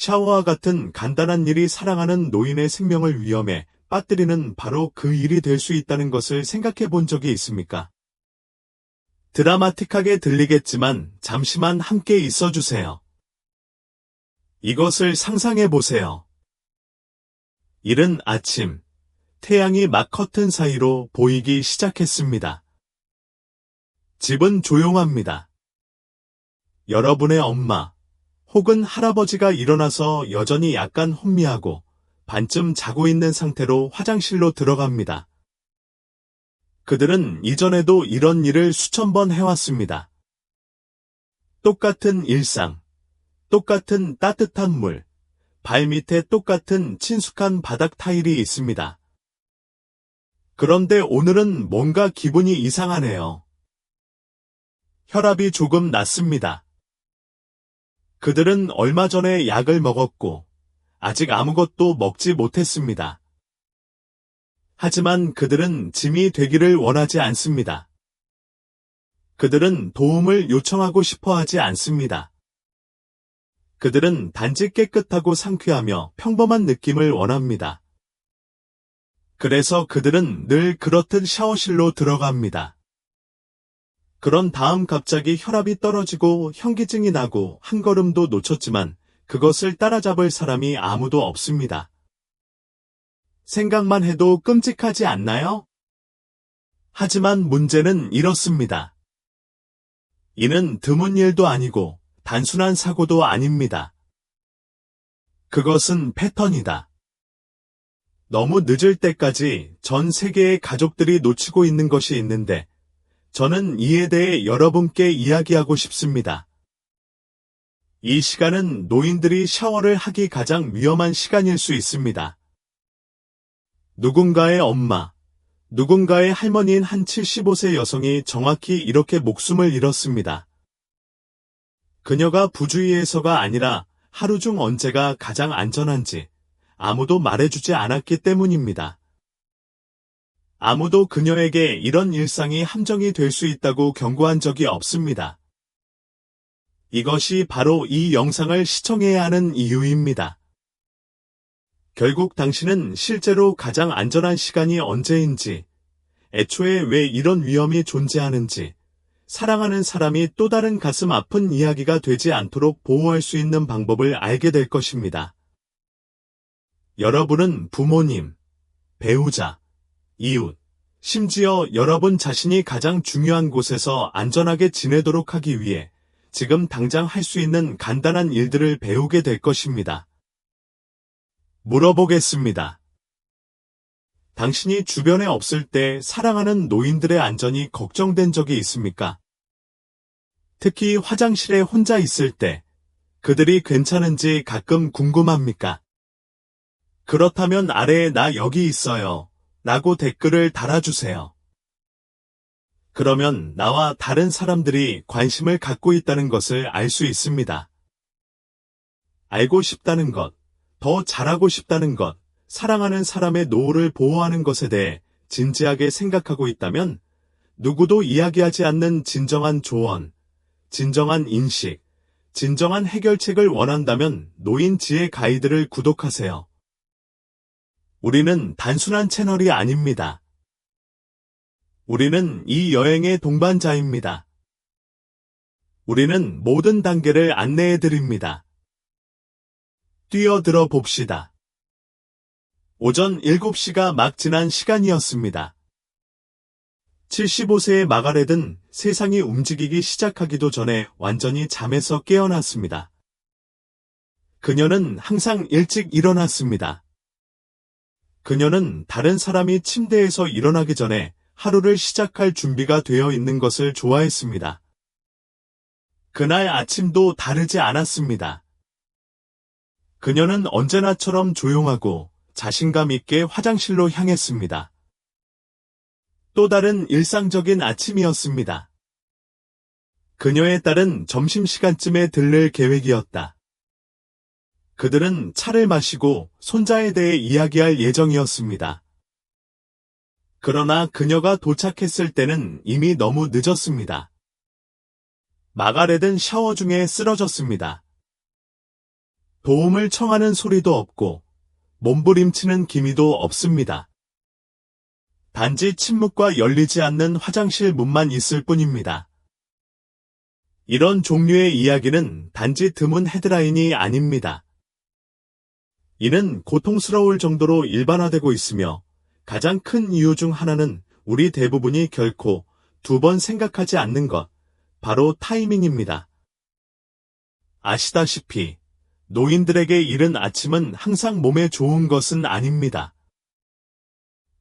샤워와 같은 간단한 일이 사랑하는 노인의 생명을 위험에 빠뜨리는 바로 그 일이 될 수 있다는 것을 생각해 본 적이 있습니까? 드라마틱하게 들리겠지만 잠시만 함께 있어 주세요. 이것을 상상해 보세요. 이른 아침, 태양이 막 커튼 사이로 보이기 시작했습니다. 집은 조용합니다. 여러분의 엄마 혹은 할아버지가 일어나서 여전히 약간 혼미하고 반쯤 자고 있는 상태로 화장실로 들어갑니다. 그들은 이전에도 이런 일을 수천 번 해왔습니다. 똑같은 일상, 똑같은 따뜻한 물, 발밑에 똑같은 친숙한 바닥 타일이 있습니다. 그런데 오늘은 뭔가 기분이 이상하네요. 혈압이 조금 낮습니다. 그들은 얼마 전에 약을 먹었고 아직 아무것도 먹지 못했습니다. 하지만 그들은 짐이 되기를 원하지 않습니다. 그들은 도움을 요청하고 싶어 하지 않습니다. 그들은 단지 깨끗하고 상쾌하며 평범한 느낌을 원합니다. 그래서 그들은 늘 그렇듯 샤워실로 들어갑니다. 그런 다음 갑자기 혈압이 떨어지고 현기증이 나고 한 걸음도 놓쳤지만 그것을 따라잡을 사람이 아무도 없습니다. 생각만 해도 끔찍하지 않나요? 하지만 문제는 이렇습니다. 이는 드문 일도 아니고 단순한 사고도 아닙니다. 그것은 패턴이다. 너무 늦을 때까지 전 세계의 가족들이 놓치고 있는 것이 있는데 저는 이에 대해 여러분께 이야기하고 싶습니다. 이 시간은 노인들이 샤워를 하기 가장 위험한 시간일 수 있습니다. 누군가의 엄마, 누군가의 할머니인 한 75세 여성이 정확히 이렇게 목숨을 잃었습니다. 그녀가 부주의해서가 아니라 하루 중 언제가 가장 안전한지 아무도 말해주지 않았기 때문입니다. 아무도 그녀에게 이런 일상이 함정이 될 수 있다고 경고한 적이 없습니다. 이것이 바로 이 영상을 시청해야 하는 이유입니다. 결국 당신은 실제로 가장 안전한 시간이 언제인지, 애초에 왜 이런 위험이 존재하는지, 사랑하는 사람이 또 다른 가슴 아픈 이야기가 되지 않도록 보호할 수 있는 방법을 알게 될 것입니다. 여러분은 부모님, 배우자, 이웃, 심지어 여러분 자신이 가장 중요한 곳에서 안전하게 지내도록 하기 위해 지금 당장 할 수 있는 간단한 일들을 배우게 될 것입니다. 물어보겠습니다. 당신이 주변에 없을 때 사랑하는 노인들의 안전이 걱정된 적이 있습니까? 특히 화장실에 혼자 있을 때 그들이 괜찮은지 가끔 궁금합니까? 그렇다면 아래에 나 여기 있어요 라고 댓글을 달아주세요. 그러면 나와 다른 사람들이 관심을 갖고 있다는 것을 알 수 있습니다. 알고 싶다는 것, 더 잘하고 싶다는 것, 사랑하는 사람의 노후를 보호하는 것에 대해 진지하게 생각하고 있다면 누구도 이야기하지 않는 진정한 조언, 진정한 인식, 진정한 해결책을 원한다면 노인 지혜 가이드를 구독하세요. 우리는 단순한 채널이 아닙니다. 우리는 이 여행의 동반자입니다. 우리는 모든 단계를 안내해 드립니다. 뛰어들어 봅시다. 오전 7시가 막 지난 시간이었습니다. 75세의 마가렛은 세상이 움직이기 시작하기도 전에 완전히 잠에서 깨어났습니다. 그녀는 항상 일찍 일어났습니다. 그녀는 다른 사람이 침대에서 일어나기 전에 하루를 시작할 준비가 되어 있는 것을 좋아했습니다. 그날 아침도 다르지 않았습니다. 그녀는 언제나처럼 조용하고 자신감 있게 화장실로 향했습니다. 또 다른 일상적인 아침이었습니다. 그녀의 딸은 점심시간쯤에 들를 계획이었다. 그들은 차를 마시고 손자에 대해 이야기할 예정이었습니다. 그러나 그녀가 도착했을 때는 이미 너무 늦었습니다. 마가렛은 샤워 중에 쓰러졌습니다. 도움을 청하는 소리도 없고 몸부림치는 기미도 없습니다. 단지 침묵과 열리지 않는 화장실 문만 있을 뿐입니다. 이런 종류의 이야기는 단지 드문 헤드라인이 아닙니다. 이는 고통스러울 정도로 일반화되고 있으며 가장 큰 이유 중 하나는 우리 대부분이 결코 두 번 생각하지 않는 것, 바로 타이밍입니다. 아시다시피 노인들에게 이른 아침은 항상 몸에 좋은 것은 아닙니다.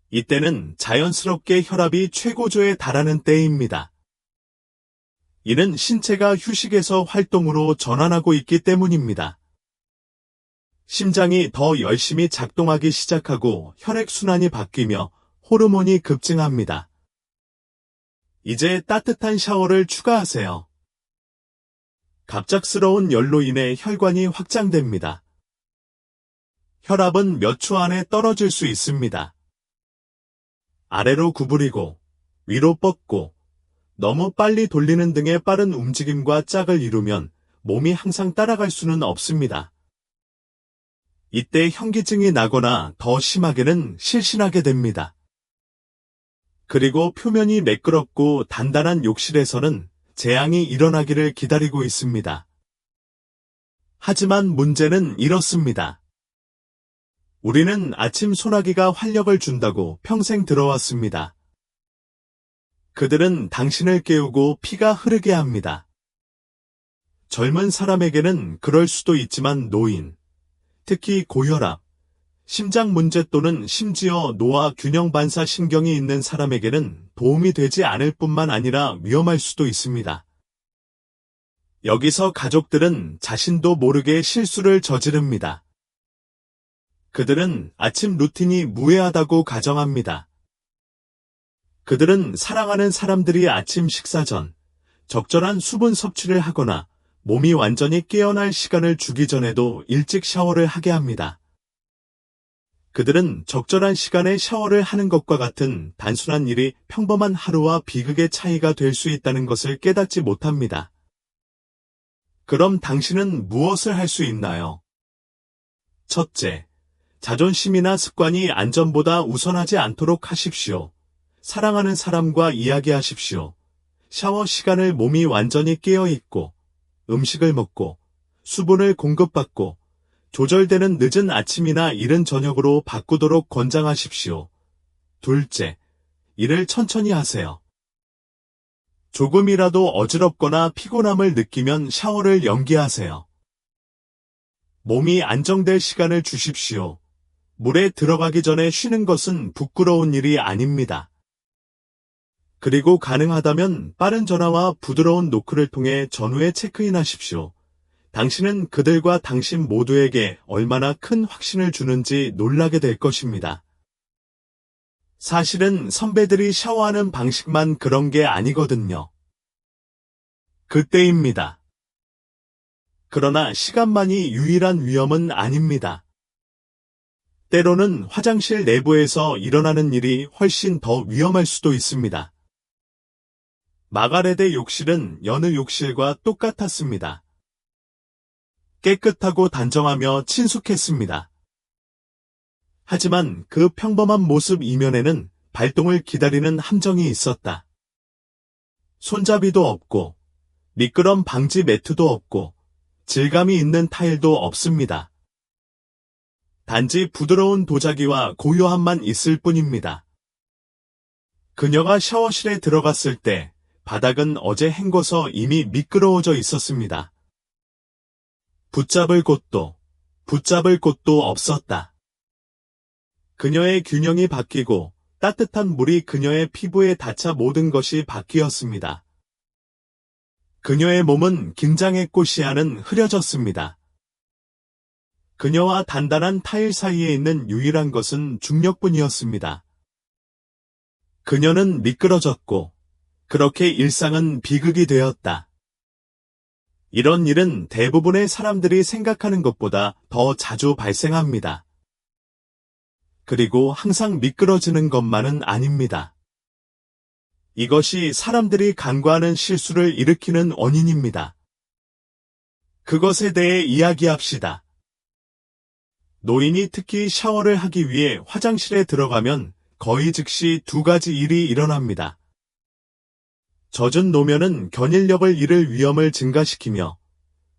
이때는 자연스럽게 혈압이 최고조에 달하는 때입니다. 이는 신체가 휴식에서 활동으로 전환하고 있기 때문입니다. 심장이 더 열심히 작동하기 시작하고 혈액순환이 바뀌며 호르몬이 급증합니다. 이제 따뜻한 샤워를 추가하세요. 갑작스러운 열로 인해 혈관이 확장됩니다. 혈압은 몇 초 안에 떨어질 수 있습니다. 아래로 구부리고 위로 뻗고 너무 빨리 돌리는 등의 빠른 움직임과 짝을 이루면 몸이 항상 따라갈 수는 없습니다. 이때 현기증이 나거나 더 심하게는 실신하게 됩니다. 그리고 표면이 매끄럽고 단단한 욕실에서는 재앙이 일어나기를 기다리고 있습니다. 하지만 문제는 이렇습니다. 우리는 아침 소나기가 활력을 준다고 평생 들어왔습니다. 그들은 당신을 깨우고 피가 흐르게 합니다. 젊은 사람에게는 그럴 수도 있지만 노인, 특히 고혈압, 심장 문제 또는 심지어 노화 균형 반사 신경이 있는 사람에게는 도움이 되지 않을 뿐만 아니라 위험할 수도 있습니다. 여기서 가족들은 자신도 모르게 실수를 저지릅니다. 그들은 아침 루틴이 무해하다고 가정합니다. 그들은 사랑하는 사람들이 아침 식사 전 적절한 수분 섭취를 하거나 몸이 완전히 깨어날 시간을 주기 전에도 일찍 샤워를 하게 합니다. 그들은 적절한 시간에 샤워를 하는 것과 같은 단순한 일이 평범한 하루와 비극의 차이가 될 수 있다는 것을 깨닫지 못합니다. 그럼 당신은 무엇을 할 수 있나요? 첫째, 자존심이나 습관이 안전보다 우선하지 않도록 하십시오. 사랑하는 사람과 이야기하십시오. 샤워 시간을 몸이 완전히 깨어있고, 음식을 먹고, 수분을 공급받고, 조절되는 늦은 아침이나 이른 저녁으로 바꾸도록 권장하십시오. 둘째, 일을 천천히 하세요. 조금이라도 어지럽거나 피곤함을 느끼면 샤워를 연기하세요. 몸이 안정될 시간을 주십시오. 물에 들어가기 전에 쉬는 것은 부끄러운 일이 아닙니다. 그리고 가능하다면 빠른 전화와 부드러운 노크를 통해 전후에 체크인하십시오. 당신은 그들과 당신 모두에게 얼마나 큰 확신을 주는지 놀라게 될 것입니다. 사실은 선배들이 샤워하는 방식만 그런 게 아니거든요. 그때입니다. 그러나 시간만이 유일한 위험은 아닙니다. 때로는 화장실 내부에서 일어나는 일이 훨씬 더 위험할 수도 있습니다. 마가렛의 욕실은 여느 욕실과 똑같았습니다. 깨끗하고 단정하며 친숙했습니다. 하지만 그 평범한 모습 이면에는 발동을 기다리는 함정이 있었다. 손잡이도 없고, 미끄럼 방지 매트도 없고, 질감이 있는 타일도 없습니다. 단지 부드러운 도자기와 고요함만 있을 뿐입니다. 그녀가 샤워실에 들어갔을 때 바닥은 어제 헹궈서 이미 미끄러워져 있었습니다. 붙잡을 곳도 없었다. 그녀의 균형이 바뀌고 따뜻한 물이 그녀의 피부에 닿자 모든 것이 바뀌었습니다. 그녀의 몸은 긴장했고 시야는 흐려졌습니다. 그녀와 단단한 타일 사이에 있는 유일한 것은 중력뿐이었습니다. 그녀는 미끄러졌고 그렇게 일상은 비극이 되었다. 이런 일은 대부분의 사람들이 생각하는 것보다 더 자주 발생합니다. 그리고 항상 미끄러지는 것만은 아닙니다. 이것이 사람들이 간과하는 실수를 일으키는 원인입니다. 그것에 대해 이야기합시다. 노인이 특히 샤워를 하기 위해 화장실에 들어가면 거의 즉시 두 가지 일이 일어납니다. 젖은 노면은 견인력을 잃을 위험을 증가시키며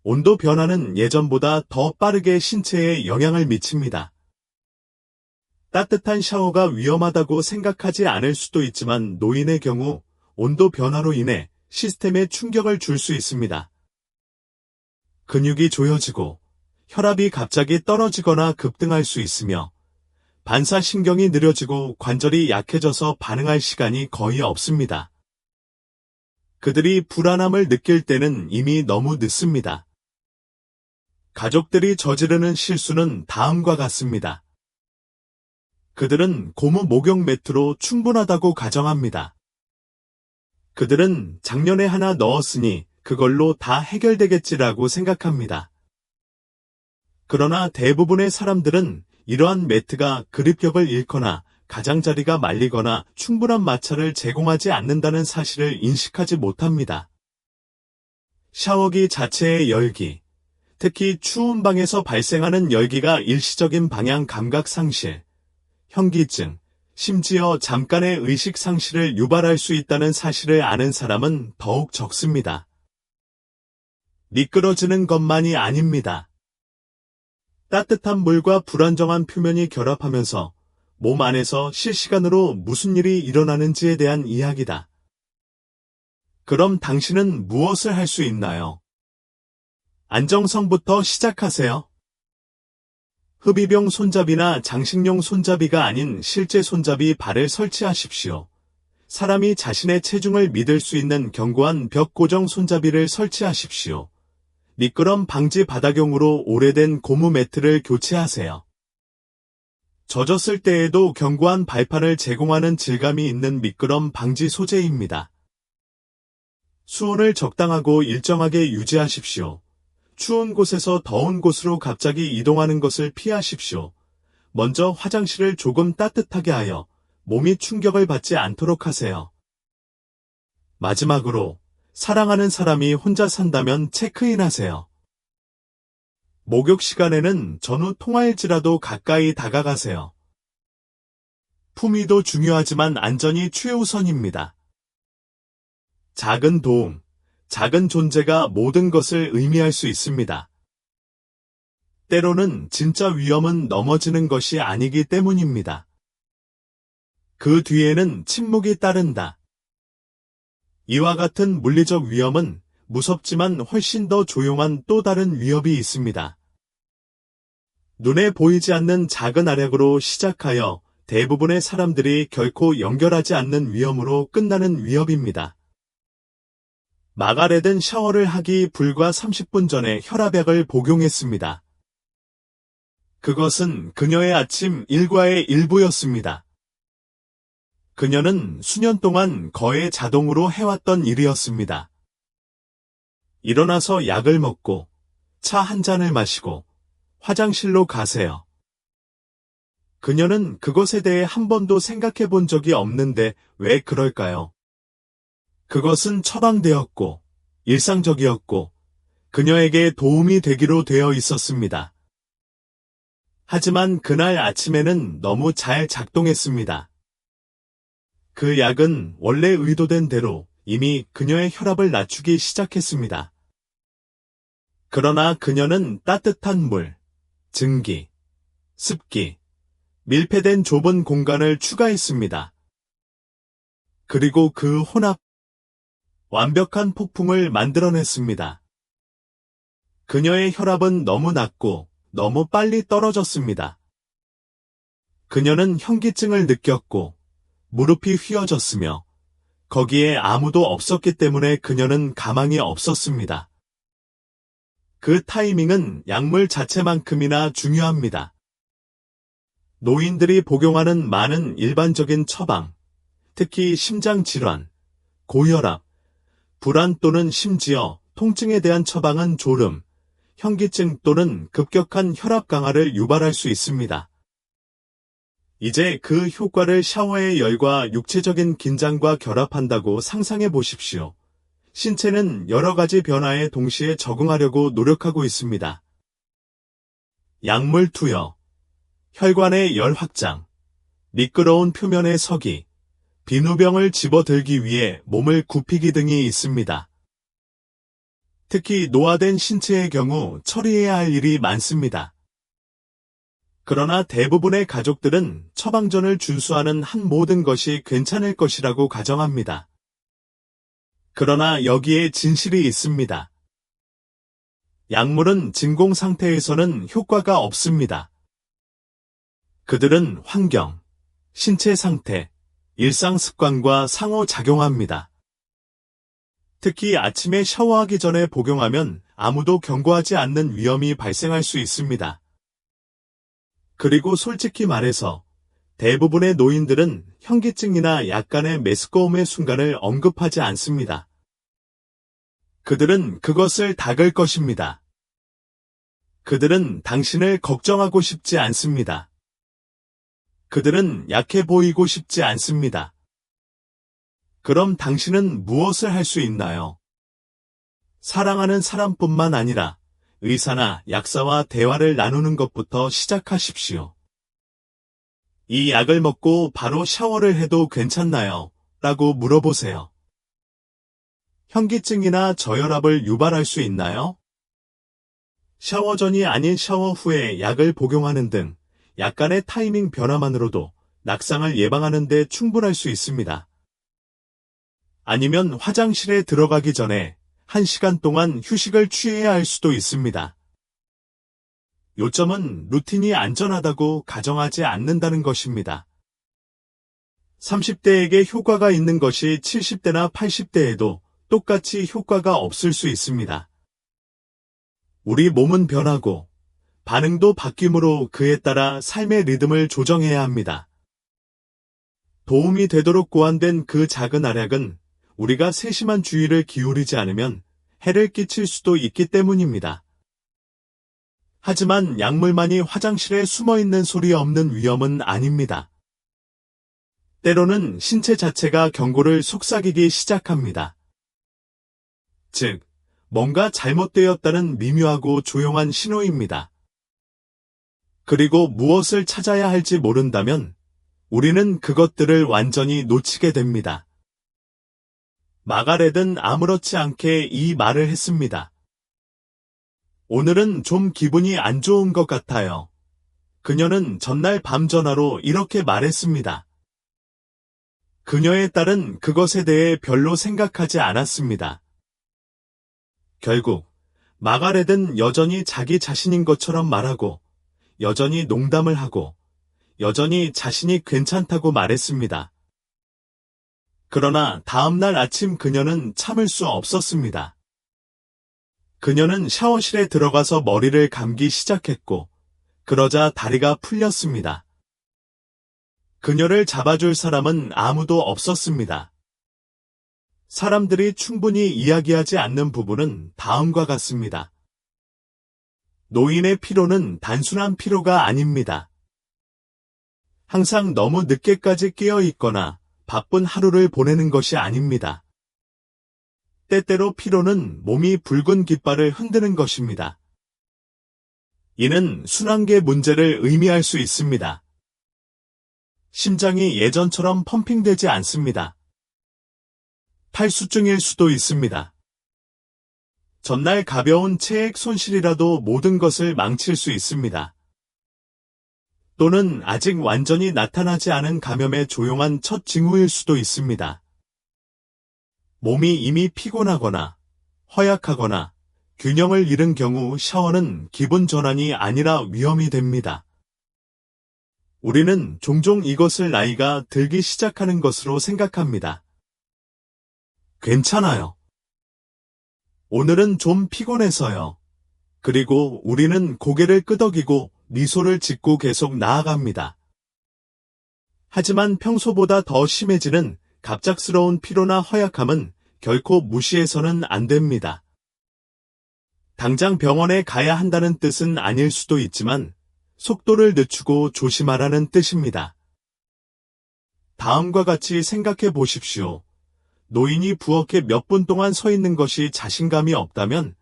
온도 변화는 예전보다 더 빠르게 신체에 영향을 미칩니다. 따뜻한 샤워가 위험하다고 생각하지 않을 수도 있지만 노인의 경우 온도 변화로 인해 시스템에 충격을 줄 수 있습니다. 근육이 조여지고 혈압이 갑자기 떨어지거나 급등할 수 있으며 반사신경이 느려지고 관절이 약해져서 반응할 시간이 거의 없습니다. 그들이 불안함을 느낄 때는 이미 너무 늦습니다. 가족들이 저지르는 실수는 다음과 같습니다. 그들은 고무 목욕 매트로 충분하다고 가정합니다. 그들은 작년에 하나 넣었으니 그걸로 다 해결되겠지라고 생각합니다. 그러나 대부분의 사람들은 이러한 매트가 그립력을 잃거나 가장자리가 말리거나 충분한 마찰을 제공하지 않는다는 사실을 인식하지 못합니다. 샤워기 자체의 열기, 특히 추운 방에서 발생하는 열기가 일시적인 방향 감각 상실, 현기증, 심지어 잠깐의 의식 상실을 유발할 수 있다는 사실을 아는 사람은 더욱 적습니다. 미끄러지는 것만이 아닙니다. 따뜻한 물과 불안정한 표면이 결합하면서 몸 안에서 실시간으로 무슨 일이 일어나는지에 대한 이야기다. 그럼 당신은 무엇을 할 수 있나요? 안정성부터 시작하세요. 흡입용 손잡이나 장식용 손잡이가 아닌 실제 손잡이 발을 설치하십시오. 사람이 자신의 체중을 믿을 수 있는 견고한 벽 고정 손잡이를 설치하십시오. 미끄럼 방지 바닥용으로 오래된 고무 매트를 교체하세요. 젖었을 때에도 견고한 발판을 제공하는 질감이 있는 미끄럼 방지 소재입니다. 수온을 적당하고 일정하게 유지하십시오. 추운 곳에서 더운 곳으로 갑자기 이동하는 것을 피하십시오. 먼저 화장실을 조금 따뜻하게 하여 몸이 충격을 받지 않도록 하세요. 마지막으로 사랑하는 사람이 혼자 산다면 체크인하세요. 목욕 시간에는 전후 통화일지라도 가까이 다가가세요. 품위도 중요하지만 안전이 최우선입니다. 작은 도움, 작은 존재가 모든 것을 의미할 수 있습니다. 때로는 진짜 위험은 넘어지는 것이 아니기 때문입니다. 그 뒤에는 침묵이 따른다. 이와 같은 물리적 위험은 무섭지만 훨씬 더 조용한 또 다른 위협이 있습니다. 눈에 보이지 않는 작은 알약으로 시작하여 대부분의 사람들이 결코 연결하지 않는 위험으로 끝나는 위협입니다. 마가렛은 샤워를 하기 불과 30분 전에 혈압약을 복용했습니다. 그것은 그녀의 아침 일과의 일부였습니다. 그녀는 수년 동안 거의 자동으로 해왔던 일이었습니다. 일어나서 약을 먹고 차 한 잔을 마시고 화장실로 가세요. 그녀는 그것에 대해 한 번도 생각해 본 적이 없는데 왜 그럴까요? 그것은 처방되었고 일상적이었고 그녀에게 도움이 되기로 되어 있었습니다. 하지만 그날 아침에는 너무 잘 작동했습니다. 그 약은 원래 의도된 대로 이미 그녀의 혈압을 낮추기 시작했습니다. 그러나 그녀는 따뜻한 물, 증기, 습기, 밀폐된 좁은 공간을 추가했습니다. 그리고 그 혼합, 완벽한 폭풍을 만들어냈습니다. 그녀의 혈압은 너무 낮고 너무 빨리 떨어졌습니다. 그녀는 현기증을 느꼈고 무릎이 휘어졌으며 거기에 아무도 없었기 때문에 그녀는 가망이 없었습니다. 그 타이밍은 약물 자체만큼이나 중요합니다. 노인들이 복용하는 많은 일반적인 처방, 특히 심장질환, 고혈압, 불안 또는 심지어 통증에 대한 처방은 졸음, 현기증 또는 급격한 혈압 강화를 유발할 수 있습니다. 이제 그 효과를 샤워의 열과 육체적인 긴장과 결합한다고 상상해 보십시오. 신체는 여러 가지 변화에 동시에 적응하려고 노력하고 있습니다. 약물 투여, 혈관의 열 확장, 미끄러운 표면의 서기, 비누병을 집어들기 위해 몸을 굽히기 등이 있습니다. 특히 노화된 신체의 경우 처리해야 할 일이 많습니다. 그러나 대부분의 가족들은 처방전을 준수하는 한 모든 것이 괜찮을 것이라고 가정합니다. 그러나 여기에 진실이 있습니다. 약물은 진공 상태에서는 효과가 없습니다. 그들은 환경, 신체 상태, 일상 습관과 상호작용합니다. 특히 아침에 샤워하기 전에 복용하면 아무도 경고하지 않는 위험이 발생할 수 있습니다. 그리고 솔직히 말해서 대부분의 노인들은 현기증이나 약간의 메스꺼움의 순간을 언급하지 않습니다. 그들은 그것을 닦을 것입니다. 그들은 당신을 걱정하고 싶지 않습니다. 그들은 약해 보이고 싶지 않습니다. 그럼 당신은 무엇을 할 수 있나요? 사랑하는 사람뿐만 아니라 의사나 약사와 대화를 나누는 것부터 시작하십시오. 이 약을 먹고 바로 샤워를 해도 괜찮나요? 라고 물어보세요. 현기증이나 저혈압을 유발할 수 있나요? 샤워 전이 아닌 샤워 후에 약을 복용하는 등 약간의 타이밍 변화만으로도 낙상을 예방하는 데 충분할 수 있습니다. 아니면 화장실에 들어가기 전에 1시간 동안 휴식을 취해야 할 수도 있습니다. 요점은 루틴이 안전하다고 가정하지 않는다는 것입니다. 30대에게 효과가 있는 것이 70대나 80대에도 똑같이 효과가 없을 수 있습니다. 우리 몸은 변하고 반응도 바뀌므로 그에 따라 삶의 리듬을 조정해야 합니다. 도움이 되도록 고안된 그 작은 알약은 우리가 세심한 주의를 기울이지 않으면 해를 끼칠 수도 있기 때문입니다. 하지만 약물만이 화장실에 숨어있는 소리 없는 위험은 아닙니다. 때로는 신체 자체가 경고를 속삭이기 시작합니다. 즉, 뭔가 잘못되었다는 미묘하고 조용한 신호입니다. 그리고 무엇을 찾아야 할지 모른다면 우리는 그것들을 완전히 놓치게 됩니다. 마가렛은 아무렇지 않게 이 말을 했습니다. 오늘은 좀 기분이 안 좋은 것 같아요. 그녀는 전날 밤 전화로 이렇게 말했습니다. 그녀의 딸은 그것에 대해 별로 생각하지 않았습니다. 결국 마가렛은 여전히 자기 자신인 것처럼 말하고 여전히 농담을 하고 여전히 자신이 괜찮다고 말했습니다. 그러나 다음날 아침 그녀는 참을 수 없었습니다. 그녀는 샤워실에 들어가서 머리를 감기 시작했고 그러자 다리가 풀렸습니다. 그녀를 잡아줄 사람은 아무도 없었습니다. 사람들이 충분히 이야기하지 않는 부분은 다음과 같습니다. 노인의 피로는 단순한 피로가 아닙니다. 항상 너무 늦게까지 깨어 있거나 바쁜 하루를 보내는 것이 아닙니다. 때때로 피로는 몸이 붉은 깃발을 흔드는 것입니다. 이는 순환계 문제를 의미할 수 있습니다. 심장이 예전처럼 펌핑되지 않습니다. 탈수증일 수도 있습니다. 전날 가벼운 체액 손실이라도 모든 것을 망칠 수 있습니다. 또는 아직 완전히 나타나지 않은 감염의 조용한 첫 징후일 수도 있습니다. 몸이 이미 피곤하거나 허약하거나 균형을 잃은 경우 샤워는 기분 전환이 아니라 위험이 됩니다. 우리는 종종 이것을 나이가 들기 시작하는 것으로 생각합니다. 괜찮아요. 오늘은 좀 피곤해서요. 그리고 우리는 고개를 끄덕이고 미소를 짓고 계속 나아갑니다. 하지만 평소보다 더 심해지는 갑작스러운 피로나 허약함은 결코 무시해서는 안 됩니다. 당장 병원에 가야 한다는 뜻은 아닐 수도 있지만 속도를 늦추고 조심하라는 뜻입니다. 다음과 같이 생각해 보십시오. 노인이 부엌에 몇 분 동안 서 있는 것이 자신감이 없다면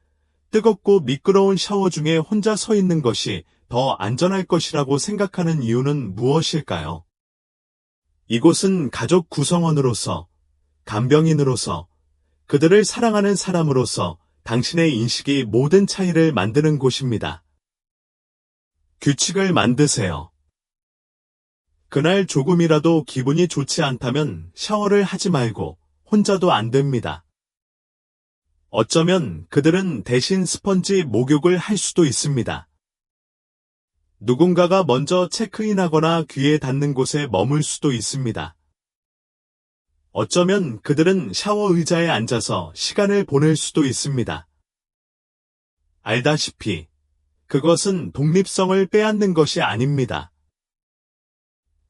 뜨겁고 미끄러운 샤워 중에 혼자 서 있는 것이 더 안전할 것이라고 생각하는 이유는 무엇일까요? 이곳은 가족 구성원으로서, 간병인으로서, 그들을 사랑하는 사람으로서 당신의 인식이 모든 차이를 만드는 곳입니다. 규칙을 만드세요. 그날 조금이라도 기분이 좋지 않다면 샤워를 하지 말고 혼자도 안 됩니다. 어쩌면 그들은 대신 스펀지 목욕을 할 수도 있습니다. 누군가가 먼저 체크인하거나 귀에 닿는 곳에 머물 수도 있습니다. 어쩌면 그들은 샤워 의자에 앉아서 시간을 보낼 수도 있습니다. 알다시피 그것은 독립성을 빼앗는 것이 아닙니다.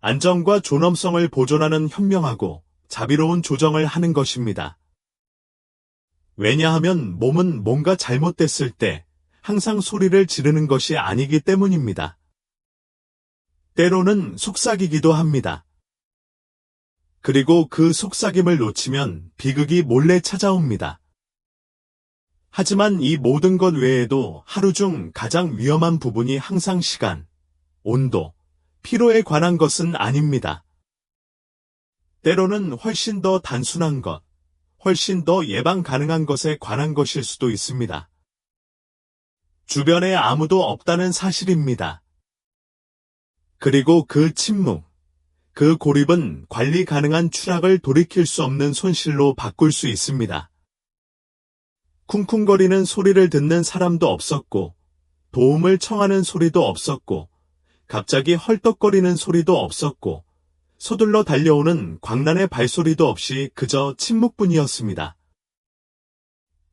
안정과 존엄성을 보존하는 현명하고 자비로운 조정을 하는 것입니다. 왜냐하면 몸은 뭔가 잘못됐을 때 항상 소리를 지르는 것이 아니기 때문입니다. 때로는 속삭이기도 합니다. 그리고 그 속삭임을 놓치면 비극이 몰래 찾아옵니다. 하지만 이 모든 것 외에도 하루 중 가장 위험한 부분이 항상 시간, 온도, 피로에 관한 것은 아닙니다. 때로는 훨씬 더 단순한 것, 훨씬 더 예방 가능한 것에 관한 것일 수도 있습니다. 주변에 아무도 없다는 사실입니다. 그리고 그 침묵, 그 고립은 관리 가능한 추락을 돌이킬 수 없는 손실로 바꿀 수 있습니다. 쿵쿵거리는 소리를 듣는 사람도 없었고, 도움을 청하는 소리도 없었고, 갑자기 헐떡거리는 소리도 없었고, 서둘러 달려오는 광란의 발소리도 없이 그저 침묵뿐이었습니다.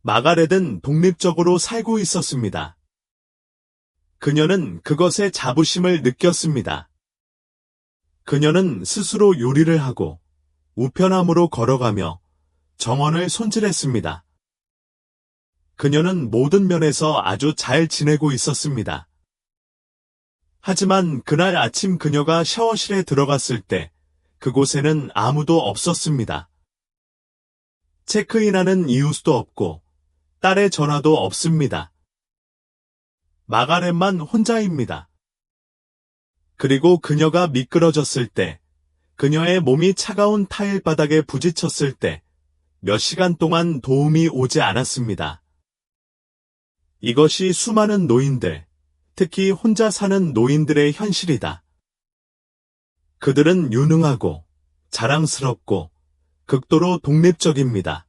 마가렛은 독립적으로 살고 있었습니다. 그녀는 그것에 자부심을 느꼈습니다. 그녀는 스스로 요리를 하고 우편함으로 걸어가며 정원을 손질했습니다. 그녀는 모든 면에서 아주 잘 지내고 있었습니다. 하지만 그날 아침 그녀가 샤워실에 들어갔을 때 그곳에는 아무도 없었습니다. 체크인하는 이웃도 없고 딸의 전화도 없습니다. 마가렛만 혼자입니다. 그리고 그녀가 미끄러졌을 때, 그녀의 몸이 차가운 타일 바닥에 부딪혔을 때 몇 시간 동안 도움이 오지 않았습니다. 이것이 수많은 노인들, 특히 혼자 사는 노인들의 현실이다. 그들은 유능하고 자랑스럽고 극도로 독립적입니다.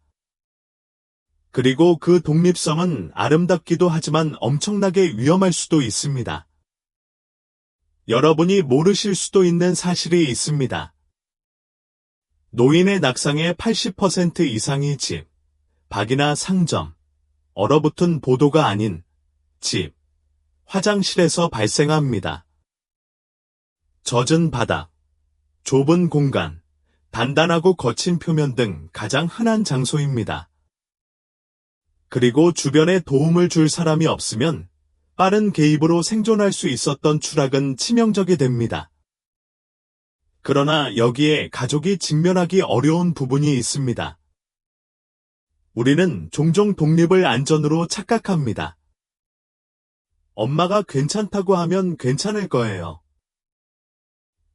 그리고 그 독립성은 아름답기도 하지만 엄청나게 위험할 수도 있습니다. 여러분이 모르실 수도 있는 사실이 있습니다. 노인의 낙상의 80% 이상이 집, 박이나 상점, 얼어붙은 보도가 아닌 집, 화장실에서 발생합니다. 젖은 바닥, 좁은 공간, 단단하고 거친 표면 등 가장 흔한 장소입니다. 그리고 주변에 도움을 줄 사람이 없으면 빠른 개입으로 생존할 수 있었던 추락은 치명적이 됩니다. 그러나 여기에 가족이 직면하기 어려운 부분이 있습니다. 우리는 종종 독립을 안전으로 착각합니다. 엄마가 괜찮다고 하면 괜찮을 거예요.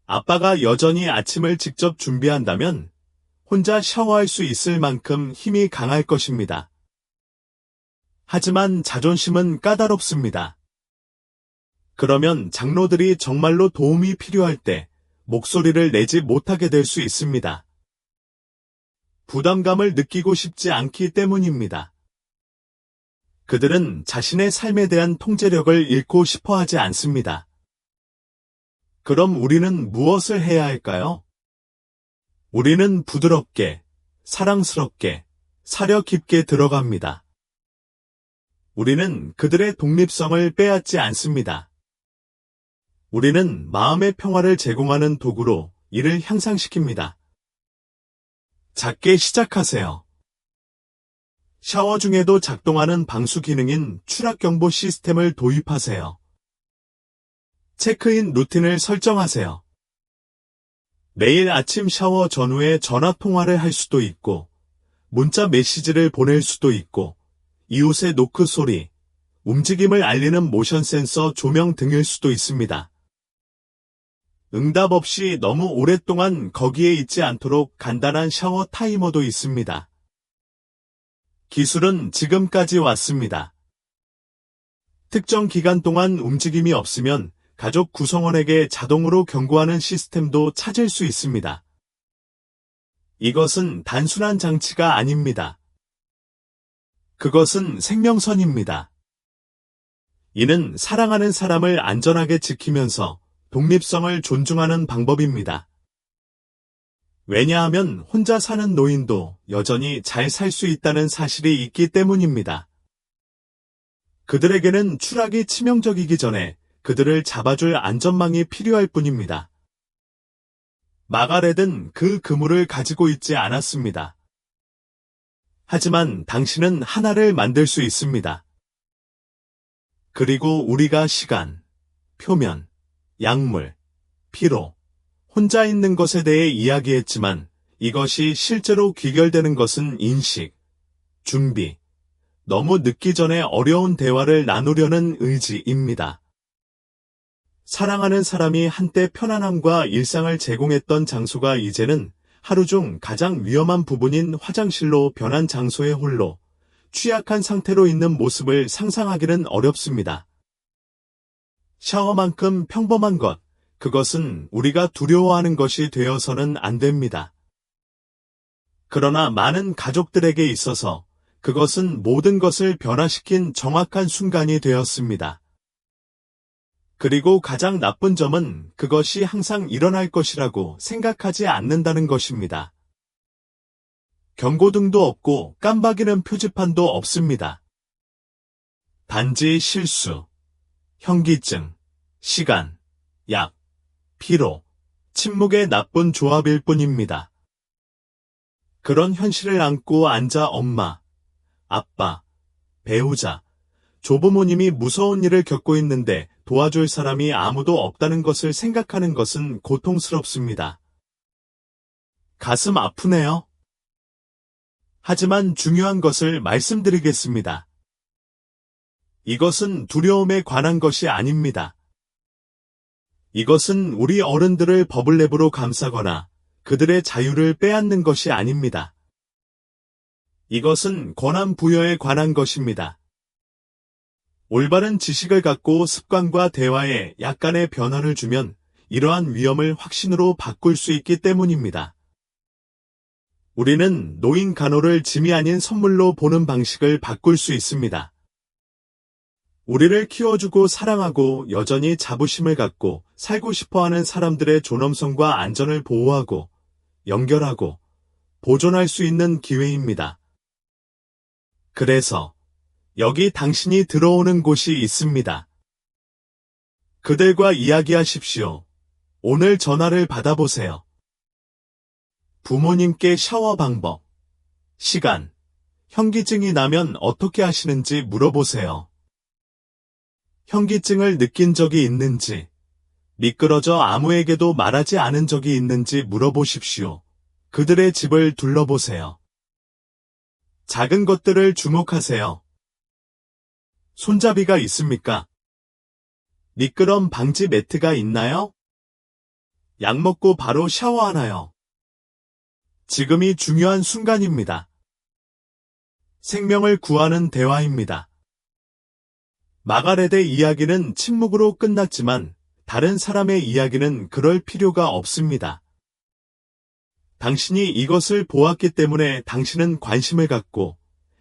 아빠가 여전히 아침을 직접 준비한다면 혼자 샤워할 수 있을 만큼 힘이 강할 것입니다. 하지만 자존심은 까다롭습니다. 그러면 장로들이 정말로 도움이 필요할 때 목소리를 내지 못하게 될 수 있습니다. 부담감을 느끼고 싶지 않기 때문입니다. 그들은 자신의 삶에 대한 통제력을 잃고 싶어 하지 않습니다. 그럼 우리는 무엇을 해야 할까요? 우리는 부드럽게, 사랑스럽게, 사려 깊게 들어갑니다. 우리는 그들의 독립성을 빼앗지 않습니다. 우리는 마음의 평화를 제공하는 도구로 이를 향상시킵니다. 작게 시작하세요. 샤워 중에도 작동하는 방수 기능인 추락경보 시스템을 도입하세요. 체크인 루틴을 설정하세요. 매일 아침 샤워 전후에 전화 통화를 할 수도 있고, 문자 메시지를 보낼 수도 있고, 이웃의 노크 소리, 움직임을 알리는 모션 센서 조명 등일 수도 있습니다. 응답 없이 너무 오랫동안 거기에 있지 않도록 간단한 샤워 타이머도 있습니다. 기술은 지금까지 왔습니다. 특정 기간 동안 움직임이 없으면 가족 구성원에게 자동으로 경고하는 시스템도 찾을 수 있습니다. 이것은 단순한 장치가 아닙니다. 그것은 생명선입니다. 이는 사랑하는 사람을 안전하게 지키면서 독립성을 존중하는 방법입니다. 왜냐하면 혼자 사는 노인도 여전히 잘 살 수 있다는 사실이 있기 때문입니다. 그들에게는 추락이 치명적이기 전에 그들을 잡아줄 안전망이 필요할 뿐입니다. 마가렛은 그 그물을 가지고 있지 않았습니다. 하지만 당신은 하나를 만들 수 있습니다. 그리고 우리가 시간, 표면, 약물, 피로, 혼자 있는 것에 대해 이야기했지만 이것이 실제로 귀결되는 것은 인식, 준비, 너무 늦기 전에 어려운 대화를 나누려는 의지입니다. 사랑하는 사람이 한때 편안함과 일상을 제공했던 장소가 이제는 하루 중 가장 위험한 부분인 화장실로 변한 장소에 홀로 취약한 상태로 있는 모습을 상상하기는 어렵습니다. 샤워만큼 평범한 것, 그것은 우리가 두려워하는 것이 되어서는 안 됩니다. 그러나 많은 가족들에게 있어서 그것은 모든 것을 변화시킨 정확한 순간이 되었습니다. 그리고 가장 나쁜 점은 그것이 항상 일어날 것이라고 생각하지 않는다는 것입니다. 경고등도 없고 깜박이는 표지판도 없습니다. 단지 실수, 현기증, 시간, 약, 피로, 침묵의 나쁜 조합일 뿐입니다. 그런 현실을 안고 앉아 엄마, 아빠, 배우자, 조부모님이 무서운 일을 겪고 있는데 도와줄 사람이 아무도 없다는 것을 생각하는 것은 고통스럽습니다. 가슴 아프네요. 하지만 중요한 것을 말씀드리겠습니다. 이것은 두려움에 관한 것이 아닙니다. 이것은 우리 어른들을 버블랩으로 감싸거나 그들의 자유를 빼앗는 것이 아닙니다. 이것은 권한 부여에 관한 것입니다. 올바른 지식을 갖고 습관과 대화에 약간의 변화를 주면 이러한 위험을 확신으로 바꿀 수 있기 때문입니다. 우리는 노인 간호를 짐이 아닌 선물로 보는 방식을 바꿀 수 있습니다. 우리를 키워주고 사랑하고 여전히 자부심을 갖고 살고 싶어하는 사람들의 존엄성과 안전을 보호하고 연결하고 보존할 수 있는 기회입니다. 그래서 여기 당신이 들어오는 곳이 있습니다. 그들과 이야기하십시오. 오늘 전화를 받아보세요. 부모님께 샤워 방법, 시간, 현기증이 나면 어떻게 하시는지 물어보세요. 현기증을 느낀 적이 있는지, 미끄러져 아무에게도 말하지 않은 적이 있는지 물어보십시오. 그들의 집을 둘러보세요. 작은 것들을 주목하세요. 손잡이가 있습니까? 미끄럼 방지 매트가 있나요? 약 먹고 바로 샤워하나요? 지금이 중요한 순간입니다. 생명을 구하는 대화입니다. 마가렛의 이야기는 침묵으로 끝났지만 다른 사람의 이야기는 그럴 필요가 없습니다. 당신이 이것을 보았기 때문에 당신은 관심을 갖고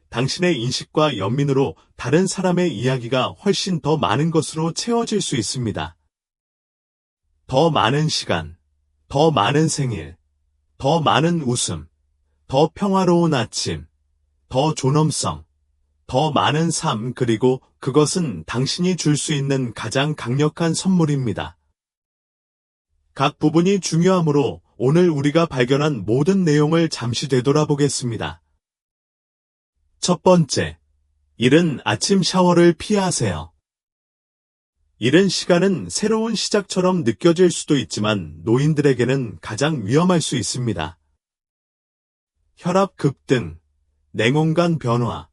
당신의 인식과 연민으로 다른 사람의 이야기가 훨씬 더 많은 것으로 채워질 수 있습니다. 더 많은 시간, 더 많은 생일, 더 많은 웃음, 더 평화로운 아침, 더 존엄성, 더 많은 삶, 그리고 그것은 당신이 줄 수 있는 가장 강력한 선물입니다. 각 부분이 중요하므로 오늘 우리가 발견한 모든 내용을 잠시 되돌아보겠습니다. 첫 번째, 이른 아침 샤워를 피하세요. 이른 시간은 새로운 시작처럼 느껴질 수도 있지만 노인들에게는 가장 위험할 수 있습니다. 혈압 급등, 냉온관 변화,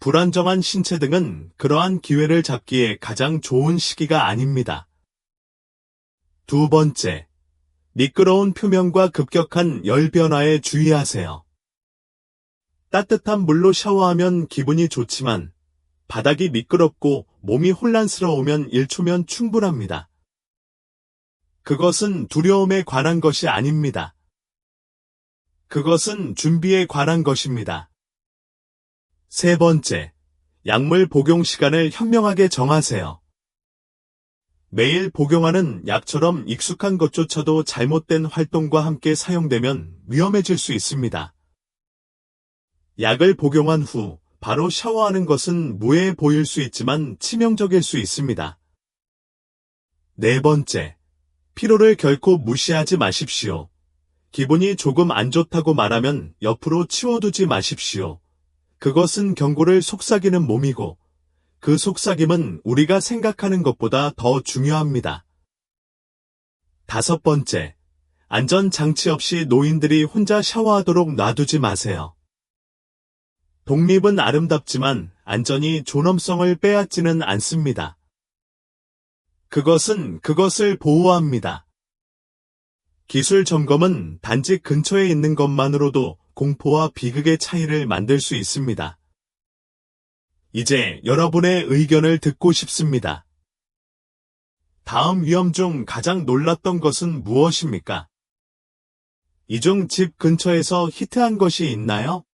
불안정한 신체 등은 그러한 기회를 잡기에 가장 좋은 시기가 아닙니다. 두 번째, 미끄러운 표면과 급격한 열 변화에 주의하세요. 따뜻한 물로 샤워하면 기분이 좋지만 바닥이 미끄럽고 몸이 혼란스러우면 1초면 충분합니다. 그것은 두려움에 관한 것이 아닙니다. 그것은 준비에 관한 것입니다. 세 번째, 약물 복용 시간을 현명하게 정하세요. 매일 복용하는 약처럼 익숙한 것조차도 잘못된 활동과 함께 사용되면 위험해질 수 있습니다. 약을 복용한 후 바로 샤워하는 것은 무해해 보일 수 있지만 치명적일 수 있습니다. 네 번째, 피로를 결코 무시하지 마십시오. 기분이 조금 안 좋다고 말하면 옆으로 치워두지 마십시오. 그것은 경고를 속삭이는 몸이고 그 속삭임은 우리가 생각하는 것보다 더 중요합니다. 다섯 번째, 안전장치 없이 노인들이 혼자 샤워하도록 놔두지 마세요. 독립은 아름답지만 안전이 존엄성을 빼앗지는 않습니다. 그것은 그것을 보호합니다. 기술 점검은 단지 근처에 있는 것만으로도 공포와 비극의 차이를 만들 수 있습니다. 이제 여러분의 의견을 듣고 싶습니다. 다음 위험 중 가장 놀랐던 것은 무엇입니까? 이 중 집 근처에서 히트한 것이 있나요?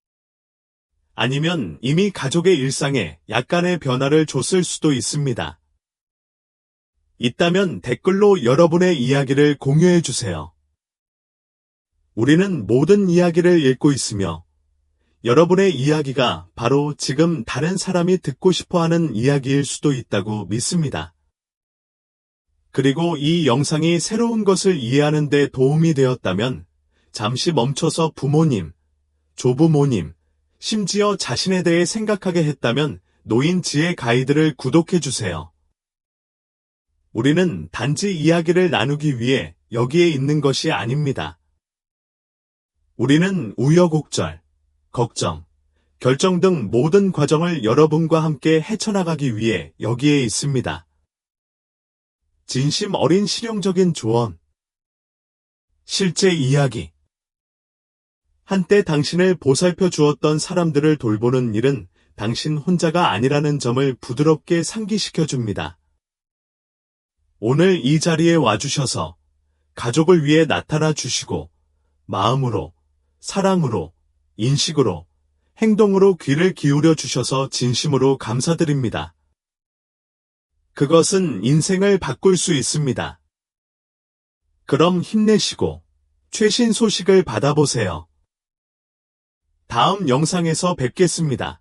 아니면 이미 가족의 일상에 약간의 변화를 줬을 수도 있습니다. 있다면 댓글로 여러분의 이야기를 공유해 주세요. 우리는 모든 이야기를 읽고 있으며 여러분의 이야기가 바로 지금 다른 사람이 듣고 싶어하는 이야기일 수도 있다고 믿습니다. 그리고 이 영상이 새로운 것을 이해하는 데 도움이 되었다면 잠시 멈춰서 부모님, 조부모님, 심지어 자신에 대해 생각하게 했다면 노인 지혜 가이드를 구독해 주세요. 우리는 단지 이야기를 나누기 위해 여기에 있는 것이 아닙니다. 우리는 우여곡절, 걱정, 결정 등 모든 과정을 여러분과 함께 헤쳐나가기 위해 여기에 있습니다. 진심 어린 실용적인 조언, 실제 이야기. 한때 당신을 보살펴 주었던 사람들을 돌보는 일은 당신 혼자가 아니라는 점을 부드럽게 상기시켜 줍니다. 오늘 이 자리에 와주셔서 가족을 위해 나타나 주시고 마음으로, 사랑으로, 인식으로, 행동으로 귀를 기울여 주셔서 진심으로 감사드립니다. 그것은 인생을 바꿀 수 있습니다. 그럼 힘내시고 최신 소식을 받아보세요. 다음 영상에서 뵙겠습니다.